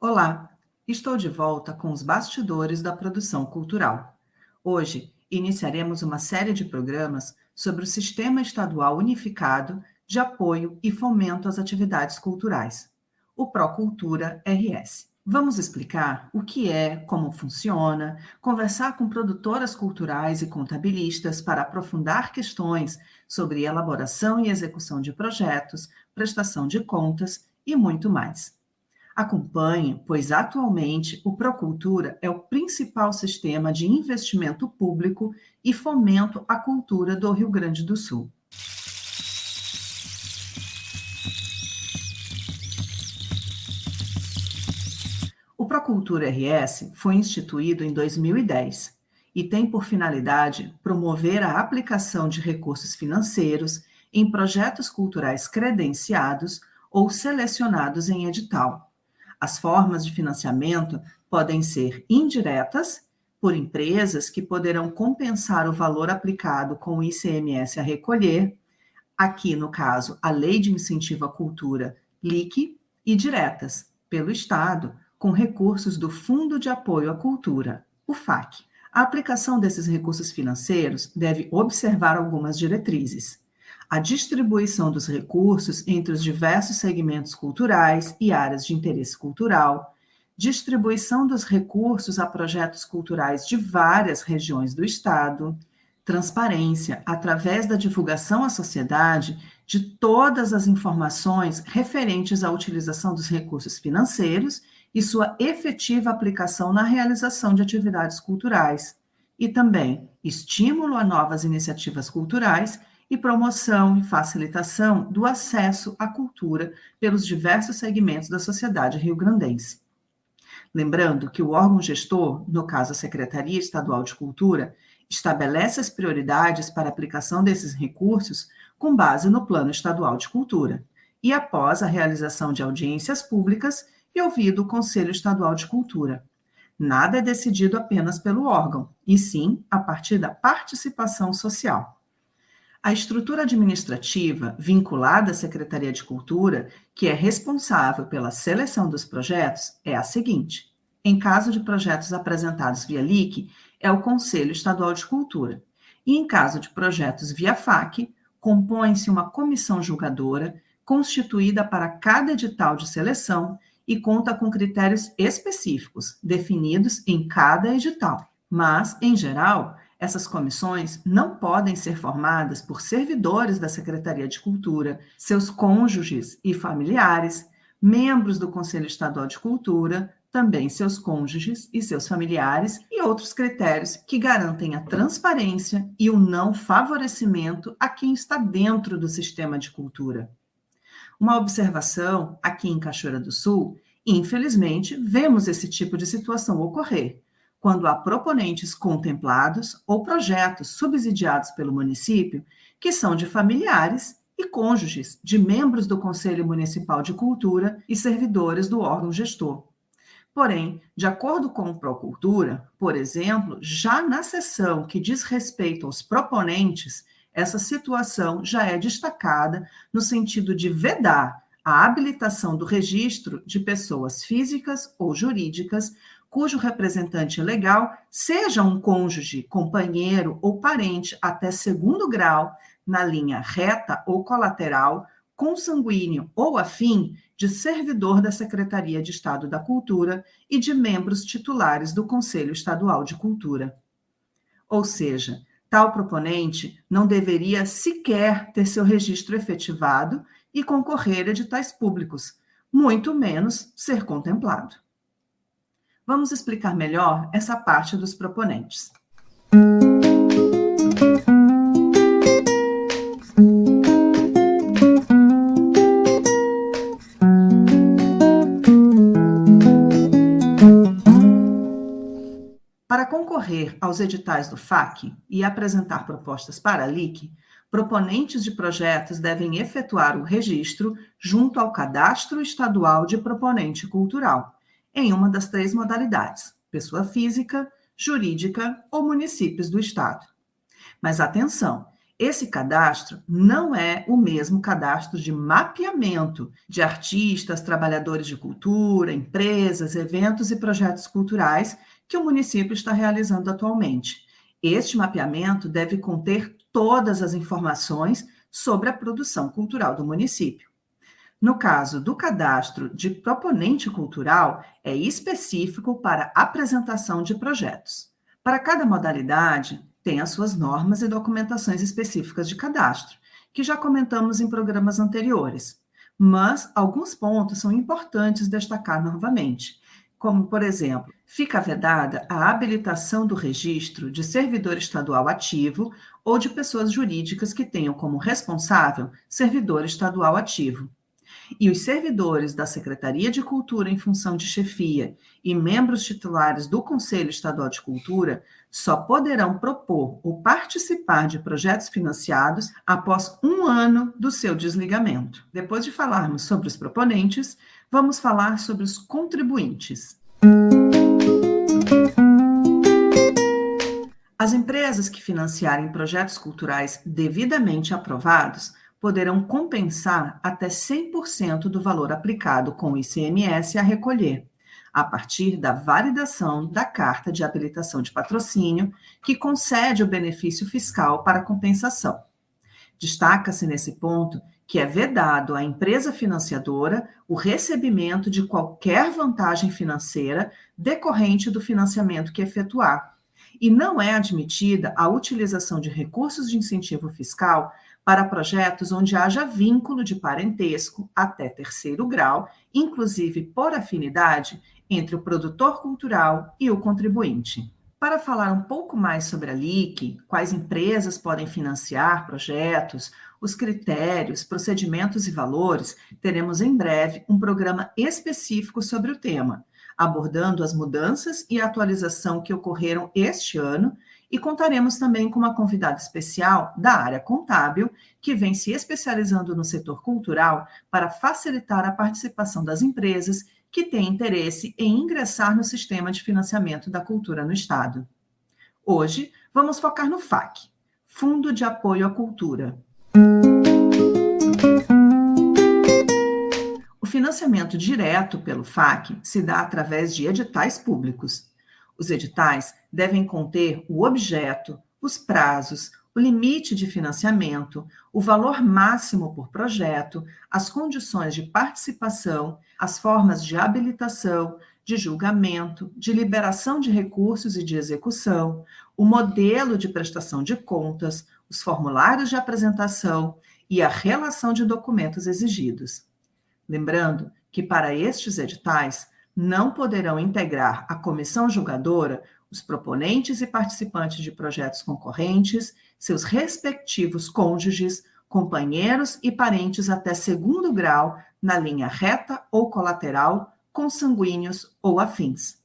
Olá, estou de volta com os bastidores da produção cultural. Hoje, iniciaremos uma série de programas sobre o Sistema Estadual Unificado de Apoio e Fomento às Atividades Culturais, o Procultura RS. Vamos explicar o que é, como funciona, conversar com produtoras culturais e contabilistas para aprofundar questões sobre elaboração e execução de projetos, prestação de contas e muito mais. Acompanhe, pois atualmente o Procultura é o principal sistema de investimento público e fomento à cultura do Rio Grande do Sul. O Procultura RS foi instituído em 2010 e tem por finalidade promover a aplicação de recursos financeiros em projetos culturais credenciados ou selecionados em edital. As formas de financiamento podem ser indiretas, por empresas que poderão compensar o valor aplicado com o ICMS a recolher, aqui no caso a Lei de Incentivo à Cultura, LIC, e diretas, pelo Estado, com recursos do Fundo de Apoio à Cultura, o FAC. A aplicação desses recursos financeiros deve observar algumas diretrizes: a distribuição dos recursos entre os diversos segmentos culturais e áreas de interesse cultural, distribuição dos recursos a projetos culturais de várias regiões do Estado, transparência através da divulgação à sociedade de todas as informações referentes à utilização dos recursos financeiros e sua efetiva aplicação na realização de atividades culturais, e também estímulo a novas iniciativas culturais e promoção e facilitação do acesso à cultura pelos diversos segmentos da sociedade rio-grandense. Lembrando que o órgão gestor, no caso a Secretaria Estadual de Cultura, estabelece as prioridades para a aplicação desses recursos com base no Plano Estadual de Cultura e após a realização de audiências públicas e ouvido o Conselho Estadual de Cultura. Nada é decidido apenas pelo órgão, e sim a partir da participação social. A estrutura administrativa vinculada à Secretaria de Cultura, que é responsável pela seleção dos projetos, é a seguinte: em caso de projetos apresentados via LIC, é o Conselho Estadual de Cultura, e em caso de projetos via FAC, compõe-se uma comissão julgadora constituída para cada edital de seleção e conta com critérios específicos definidos em cada edital. Mas, em geral, essas comissões não podem ser formadas por servidores da Secretaria de Cultura, seus cônjuges e familiares, membros do Conselho Estadual de Cultura, também seus cônjuges e seus familiares, e outros critérios que garantem a transparência e o não favorecimento a quem está dentro do sistema de cultura. Uma observação, aqui em Cachoeira do Sul, infelizmente, vemos esse tipo de situação ocorrer quando há proponentes contemplados ou projetos subsidiados pelo município que são de familiares e cônjuges de membros do Conselho Municipal de Cultura e servidores do órgão gestor. Porém, de acordo com o Procultura, por exemplo, já na seção que diz respeito aos proponentes, essa situação já é destacada no sentido de vedar a habilitação do registro de pessoas físicas ou jurídicas cujo representante legal seja um cônjuge, companheiro ou parente até segundo grau, na linha reta ou colateral, consanguíneo ou afim, de servidor da Secretaria de Estado da Cultura e de membros titulares do Conselho Estadual de Cultura. Ou seja, tal proponente não deveria sequer ter seu registro efetivado e concorrer a editais públicos, muito menos ser contemplado. Vamos explicar melhor essa parte dos proponentes. Para concorrer aos editais do FAC e apresentar propostas para a LIC, proponentes de projetos devem efetuar o registro junto ao Cadastro Estadual de Proponente Cultural, em uma das 3 modalidades: pessoa física, jurídica ou municípios do Estado. Mas atenção, Esse cadastro não é o mesmo cadastro de mapeamento de artistas, trabalhadores de cultura, empresas, eventos e projetos culturais que o município está realizando atualmente. Este mapeamento deve conter todas as informações sobre a produção cultural do município. No caso do cadastro de proponente cultural, é específico para apresentação de projetos. Para cada modalidade, tem as suas normas e documentações específicas de cadastro, que já comentamos em programas anteriores. Mas alguns pontos são importantes destacar novamente, como, por exemplo, fica vedada a habilitação do registro de servidor estadual ativo ou de pessoas jurídicas que tenham como responsável servidor estadual ativo. E os servidores da Secretaria de Cultura em função de chefia e membros titulares do Conselho Estadual de Cultura só poderão propor ou participar de projetos financiados após 1 ano do seu desligamento. Depois de falarmos sobre os proponentes, vamos falar sobre os contribuintes. As empresas que financiarem projetos culturais devidamente aprovados poderão compensar até 100% do valor aplicado com o ICMS a recolher, a partir da validação da Carta de Habilitação de Patrocínio, que concede o benefício fiscal para compensação. Destaca-se nesse ponto que é vedado à empresa financiadora o recebimento de qualquer vantagem financeira decorrente do financiamento que efetuar, e não é admitida a utilização de recursos de incentivo fiscal para projetos onde haja vínculo de parentesco até 3º grau, inclusive por afinidade, entre o produtor cultural e o contribuinte. Para falar um pouco mais sobre a LIC, quais empresas podem financiar projetos, os critérios, procedimentos e valores, teremos em breve um programa específico sobre o tema, abordando as mudanças e atualização que ocorreram este ano, e contaremos também com uma convidada especial da área contábil, que vem se especializando no setor cultural para facilitar a participação das empresas que têm interesse em ingressar no sistema de financiamento da cultura no Estado. Hoje, vamos focar no FAC, Fundo de Apoio à Cultura. O financiamento direto pelo FAC se dá através de editais públicos. Os editais devem conter o objeto, os prazos, o limite de financiamento, o valor máximo por projeto, as condições de participação, as formas de habilitação, de julgamento, de liberação de recursos e de execução, o modelo de prestação de contas, os formulários de apresentação e a relação de documentos exigidos. Lembrando que para estes editais não poderão integrar a comissão julgadora os proponentes e participantes de projetos concorrentes, seus respectivos cônjuges, companheiros e parentes até 2º grau na linha reta ou colateral, consanguíneos ou afins.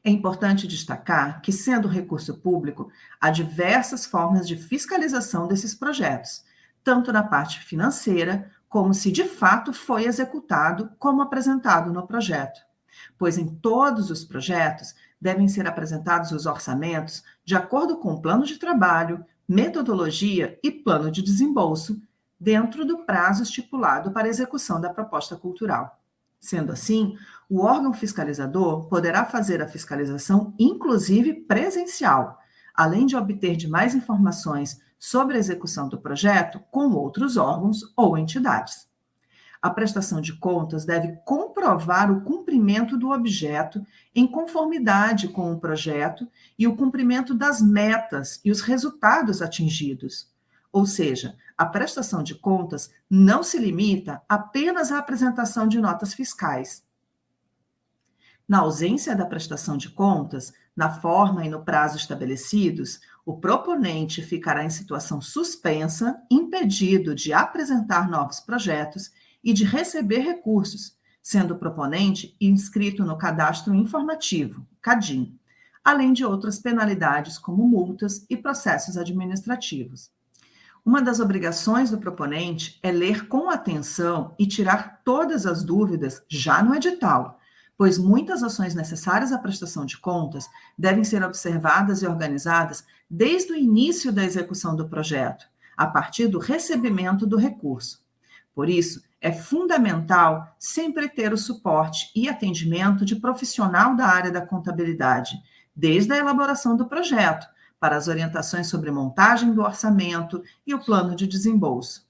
É importante destacar que, sendo recurso público, há diversas formas de fiscalização desses projetos, tanto na parte financeira, como se de fato foi executado como apresentado no projeto, pois em todos os projetos devem ser apresentados os orçamentos de acordo com o plano de trabalho, metodologia e plano de desembolso, dentro do prazo estipulado para a execução da proposta cultural. Sendo assim, o órgão fiscalizador poderá fazer a fiscalização, inclusive presencial, além de obter mais informações sobre a execução do projeto com outros órgãos ou entidades. A prestação de contas deve comprovar o cumprimento do objeto em conformidade com o projeto e o cumprimento das metas e os resultados atingidos. Ou seja, a prestação de contas não se limita apenas à apresentação de notas fiscais. Na ausência da prestação de contas, na forma e no prazo estabelecidos, o proponente ficará em situação suspensa, impedido de apresentar novos projetos e de receber recursos, sendo o proponente inscrito no Cadastro Informativo, CADIM, além de outras penalidades como multas e processos administrativos. Uma das obrigações do proponente é ler com atenção e tirar todas as dúvidas já no edital, pois muitas ações necessárias à prestação de contas devem ser observadas e organizadas desde o início da execução do projeto, a partir do recebimento do recurso. Por isso, é fundamental sempre ter o suporte e atendimento de profissional da área da contabilidade, desde a elaboração do projeto, para as orientações sobre montagem do orçamento e o plano de desembolso.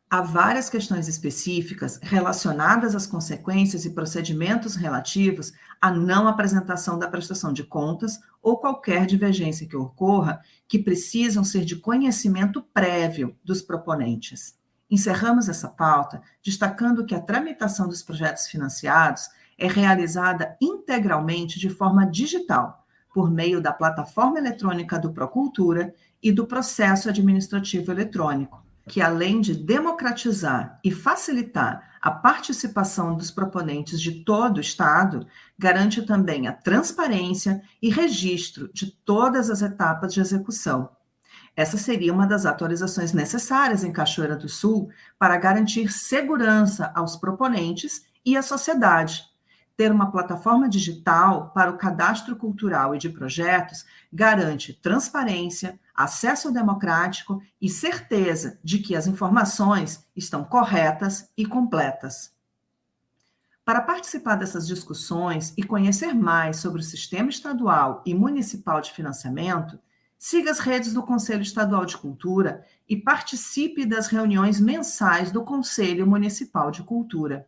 Há várias questões específicas relacionadas às consequências e procedimentos relativos à não apresentação da prestação de contas ou qualquer divergência que ocorra, que precisam ser de conhecimento prévio dos proponentes. Encerramos essa pauta destacando que a tramitação dos projetos financiados é realizada integralmente de forma digital, por meio da plataforma eletrônica do Procultura e do processo administrativo eletrônico, que além de democratizar e facilitar a participação dos proponentes de todo o Estado, garante também a transparência e registro de todas as etapas de execução. Essa seria uma das atualizações necessárias em Cachoeira do Sul para garantir segurança aos proponentes e à sociedade. Ter uma plataforma digital para o cadastro cultural e de projetos garante transparência, acesso democrático e certeza de que as informações estão corretas e completas. Para participar dessas discussões e conhecer mais sobre o Sistema Estadual e Municipal de Financiamento, siga as redes do Conselho Estadual de Cultura e participe das reuniões mensais do Conselho Municipal de Cultura.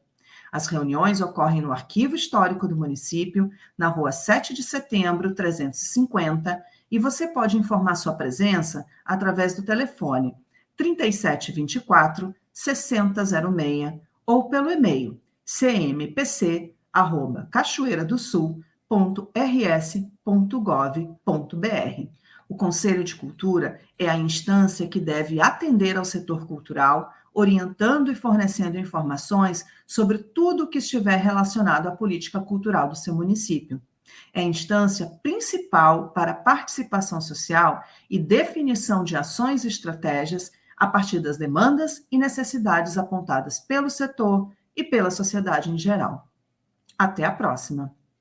As reuniões ocorrem no Arquivo Histórico do município, na Rua 7 de Setembro, 350, e você pode informar sua presença através do telefone 3724-6006 ou pelo e-mail cmpc@cachoeiradosul.rs.gov.br. O Conselho de Cultura é a instância que deve atender ao setor cultural, orientando e fornecendo informações sobre tudo o que estiver relacionado à política cultural do seu município. É a instância principal para a participação social e definição de ações e estratégias a partir das demandas e necessidades apontadas pelo setor e pela sociedade em geral. Até a próxima!